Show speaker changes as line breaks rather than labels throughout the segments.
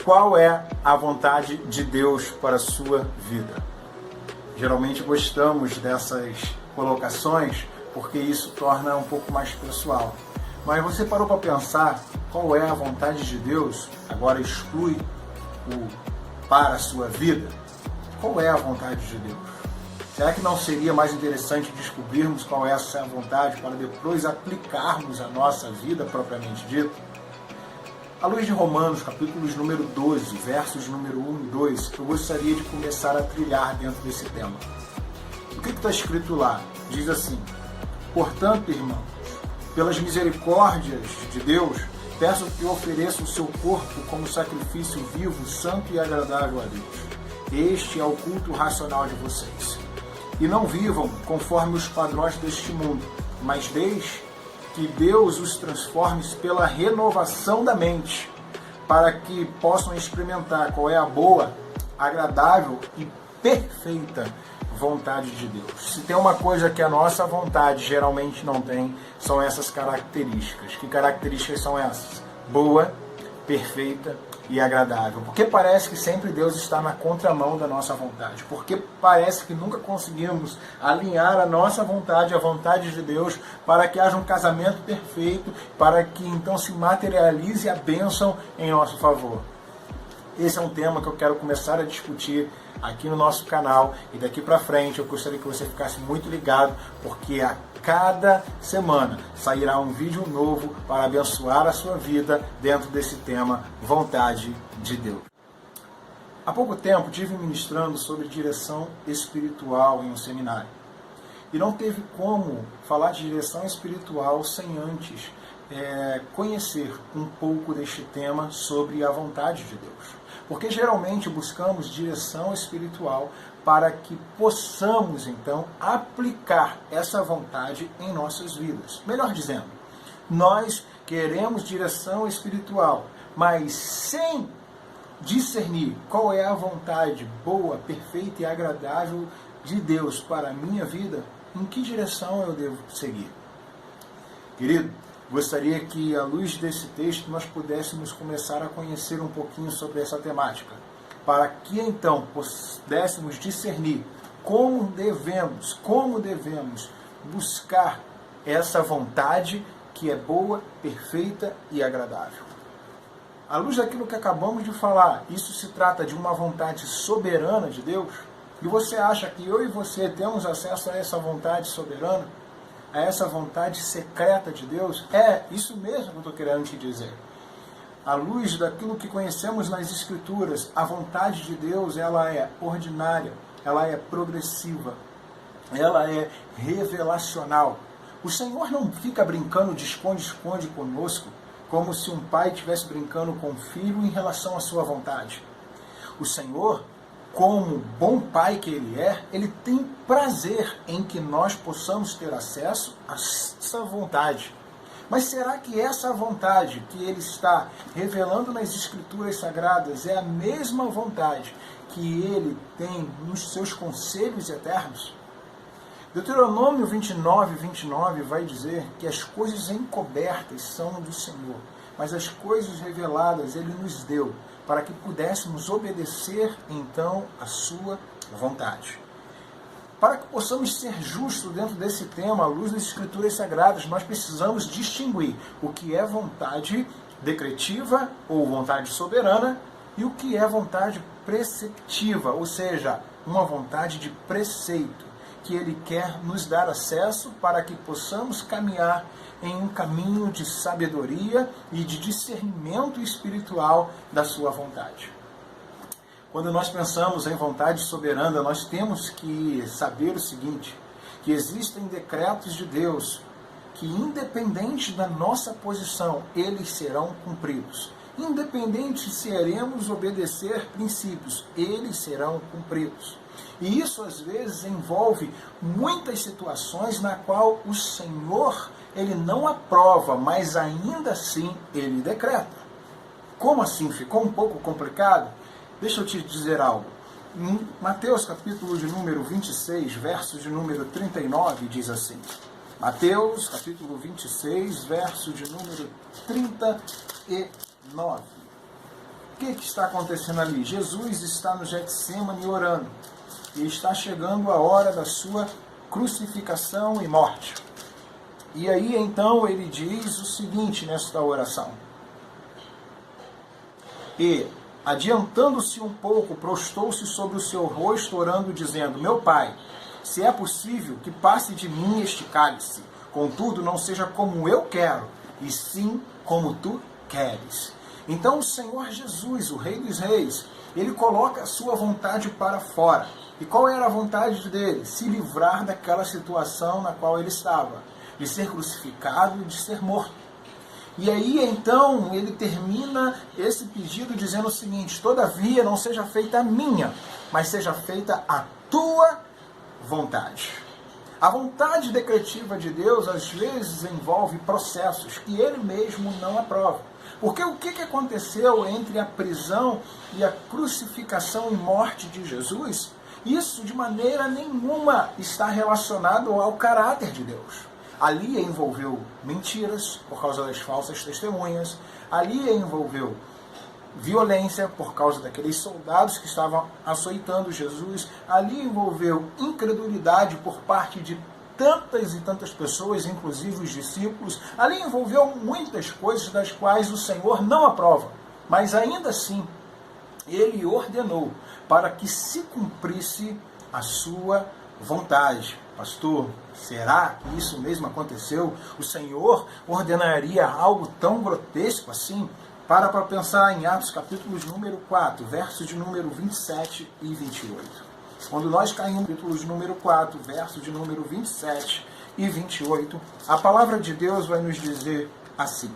qual é a vontade de Deus para a sua vida? Geralmente gostamos dessas colocações porque isso torna um pouco mais pessoal. Mas você parou para pensar qual é a vontade de Deus? Agora exclui o para a sua vida. Qual é a vontade de Deus? Será que não seria mais interessante descobrirmos qual é essa vontade para depois aplicarmos a nossa vida propriamente dita? À luz de Romanos, capítulos número 12, versos número 1 e 2, eu gostaria de começar a trilhar dentro desse tema. O que está escrito lá? Diz assim: portanto, irmãos, pelas misericórdias de Deus, peço que ofereçam o seu corpo como sacrifício vivo, santo e agradável a Deus. Este é o culto racional de vocês. E não vivam conforme os padrões deste mundo, mas deixe que Deus os transforme pela renovação da mente, para que possam experimentar qual é a boa, agradável e perfeita vontade de Deus. Se tem uma coisa que a nossa vontade geralmente não tem, são essas características. Que características são essas? Boa, perfeita e agradável. Porque parece que sempre Deus está na contramão da nossa vontade. Porque parece que nunca conseguimos alinhar a nossa vontade à vontade de Deus para que haja um casamento perfeito, para que então se materialize a bênção em nosso favor. Esse é um tema que eu quero começar a discutir aqui no nosso canal, e daqui para frente eu gostaria que você ficasse muito ligado, porque a cada semana sairá um vídeo novo para abençoar a sua vida dentro desse tema, vontade de Deus. Há pouco tempo tive ministrando sobre direção espiritual em um seminário, e não teve como falar de direção espiritual sem antes conhecer um pouco deste tema sobre a vontade de Deus. Porque geralmente buscamos direção espiritual para que possamos, então, aplicar essa vontade em nossas vidas. Melhor dizendo, nós queremos direção espiritual, mas sem discernir qual é a vontade boa, perfeita e agradável de Deus para a minha vida, em que direção eu devo seguir? Querido, gostaria que, à luz desse texto, nós pudéssemos começar a conhecer um pouquinho sobre essa temática, para que então pudéssemos discernir como devemos buscar essa vontade que é boa, perfeita e agradável. À luz daquilo que acabamos de falar, isso se trata de uma vontade soberana de Deus? E você acha que eu e você temos acesso a essa vontade soberana? A essa vontade secreta de Deus? É isso mesmo que eu estou querendo te dizer. À luz daquilo que conhecemos nas Escrituras, a vontade de Deus, ela é ordinária, ela é progressiva, ela é revelacional. O Senhor não fica brincando de esconde-esconde conosco, como se um pai estivesse brincando com o filho em relação à sua vontade. O Senhor, como bom pai que Ele é, Ele tem prazer em que nós possamos ter acesso a essa vontade. Mas será que essa vontade que Ele está revelando nas Escrituras Sagradas é a mesma vontade que Ele tem nos seus conselhos eternos? Deuteronômio 29 vai dizer que as coisas encobertas são do Senhor, mas as coisas reveladas Ele nos deu, para que pudéssemos obedecer, então, a sua vontade. Para que possamos ser justos dentro desse tema, à luz das Escrituras Sagradas, nós precisamos distinguir o que é vontade decretiva, ou vontade soberana, e o que é vontade preceptiva, ou seja, uma vontade de preceito, que Ele quer nos dar acesso para que possamos caminhar em um caminho de sabedoria e de discernimento espiritual da sua vontade. Quando nós pensamos em vontade soberana, nós temos que saber o seguinte, que existem decretos de Deus que, independente da nossa posição, eles serão cumpridos. Independente se iremos obedecer princípios, eles serão cumpridos. E isso, às vezes, envolve muitas situações na qual o Senhor, Ele não aprova, mas ainda assim Ele decreta. Como assim? Ficou um pouco complicado? Deixa eu te dizer algo. Em Mateus, capítulo de número 26, verso de número 39, diz assim. Mateus, capítulo 26, verso de número 39. que está acontecendo ali? Jesus está no Getsêmani orando. E está chegando a hora da sua crucificação e morte. E aí então ele diz o seguinte nesta oração. E, adiantando-se um pouco, prostou-se sobre o seu rosto, orando, dizendo: Meu Pai, se é possível, que passe de mim este cálice. Contudo, não seja como eu quero, e sim como tu queres. Então o Senhor Jesus, o Rei dos Reis, ele coloca a sua vontade para fora. E qual era a vontade dele? Se livrar daquela situação na qual ele estava, de ser crucificado e de ser morto. E aí, então, ele termina esse pedido dizendo o seguinte: todavia, não seja feita a minha, mas seja feita a tua vontade. A vontade decretiva de Deus, às vezes, envolve processos que ele mesmo não aprova. Porque o que aconteceu entre a prisão e a crucificação e morte de Jesus? Isso, de maneira nenhuma, está relacionado ao caráter de Deus. Ali envolveu mentiras por causa das falsas testemunhas. Ali envolveu violência por causa daqueles soldados que estavam açoitando Jesus. Ali envolveu incredulidade por parte de tantas e tantas pessoas, inclusive os discípulos. Ali envolveu muitas coisas das quais o Senhor não aprova. Mas ainda assim, ele ordenou para que se cumprisse a sua vontade. Pastor, será que isso mesmo aconteceu? O Senhor ordenaria algo tão grotesco assim? Para pensar em Atos capítulos número 4, versos de número 27 e 28. Quando nós caímos no capítulo de número 4, verso de número 27 e 28, a palavra de Deus vai nos dizer assim: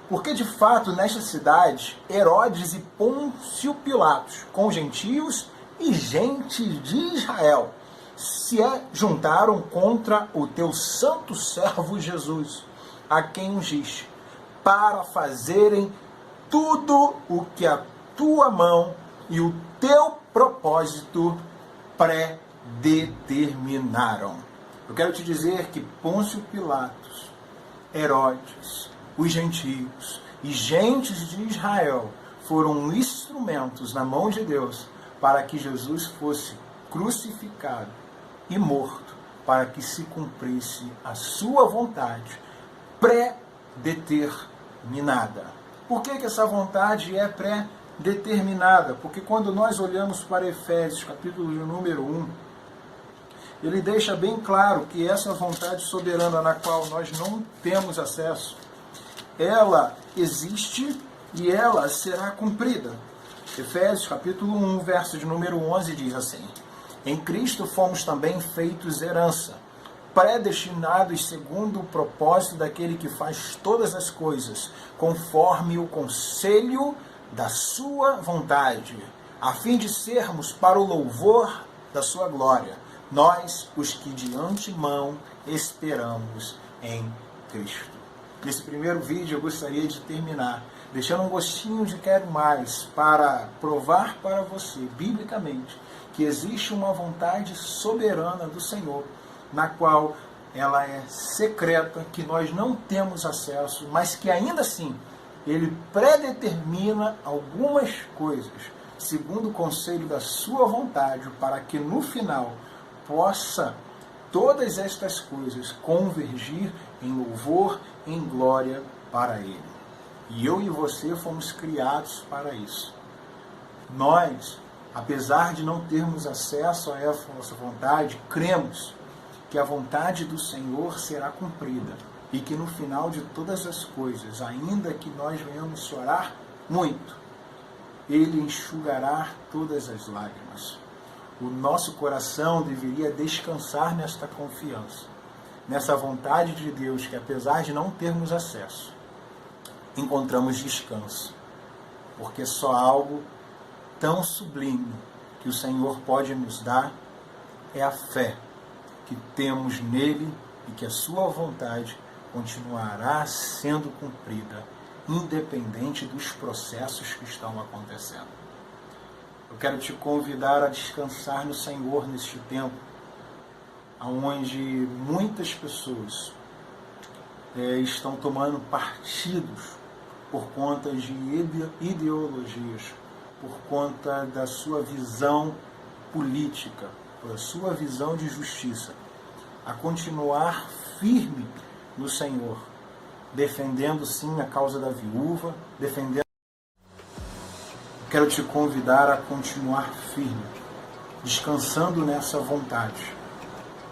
porque de fato nesta cidade Herodes e Pôncio Pilatos, com gentios e gente de Israel, se juntaram contra o teu santo servo Jesus, a quem ungiste, para fazerem tudo o que a tua mão e o teu propósito predeterminaram. Eu quero te dizer que Pôncio Pilatos, Herodes, os gentios e gentes de Israel foram instrumentos na mão de Deus para que Jesus fosse crucificado e morto, para que se cumprisse a sua vontade pré-determinada. Por que essa vontade é pré-determinada? Porque quando nós olhamos para Efésios, capítulo número 1, ele deixa bem claro que essa vontade soberana na qual nós não temos acesso, ela existe e ela será cumprida. Efésios, capítulo 1, verso de número 11, diz assim: em Cristo fomos também feitos herança, predestinados segundo o propósito daquele que faz todas as coisas, conforme o conselho da sua vontade, a fim de sermos para o louvor da sua glória, nós, os que de antemão esperamos em Cristo. Nesse primeiro vídeo eu gostaria de terminar deixando um gostinho de quero mais para provar para você, biblicamente, que existe uma vontade soberana do Senhor, na qual ela é secreta, que nós não temos acesso, mas que ainda assim Ele predetermina algumas coisas, segundo o conselho da sua vontade, para que no final possa todas estas coisas convergir em louvor, em glória para Ele. E eu e você fomos criados para isso. Nós, apesar de não termos acesso a essa nossa vontade, cremos que a vontade do Senhor será cumprida e que no final de todas as coisas, ainda que nós venhamos chorar muito, Ele enxugará todas as lágrimas. O nosso coração deveria descansar nesta confiança, nessa vontade de Deus, que apesar de não termos acesso, encontramos descanso, porque só algo tão sublime que o Senhor pode nos dar é a fé que temos nele e que a sua vontade continuará sendo cumprida, independente dos processos que estão acontecendo. Eu quero te convidar a descansar no Senhor neste tempo, onde muitas pessoas estão tomando partidos por conta de ideologias, por conta da sua visão política, pela sua visão de justiça, a continuar firme no Senhor, defendendo sim a causa da viúva, defendendo. Quero te convidar a continuar firme, descansando nessa vontade,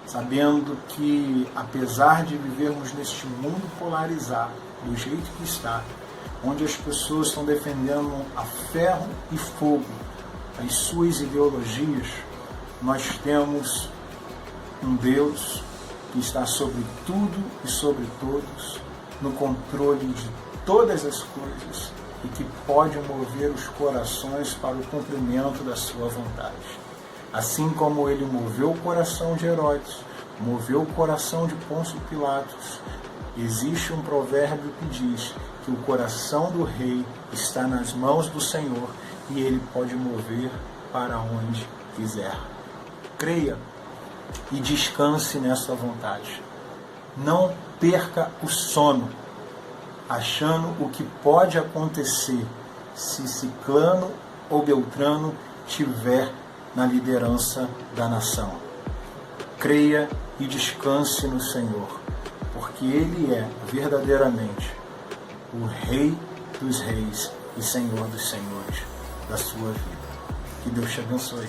sabendo que, apesar de vivermos neste mundo polarizado, do jeito que está, onde as pessoas estão defendendo a ferro e fogo as suas ideologias, nós temos um Deus que está sobre tudo e sobre todos, no controle de todas as coisas e que pode mover os corações para o cumprimento da sua vontade. Assim como ele moveu o coração de Herodes, moveu o coração de Pôncio Pilatos, existe um provérbio que diz que o coração do rei está nas mãos do Senhor e ele pode mover para onde quiser. Creia e descanse nessa vontade. Não perca o sono, achando o que pode acontecer se Ciclano ou Beltrano tiver na liderança da nação. Creia e descanse no Senhor, porque Ele é verdadeiramente o Rei dos Reis e Senhor dos Senhores da sua vida. Que Deus te abençoe.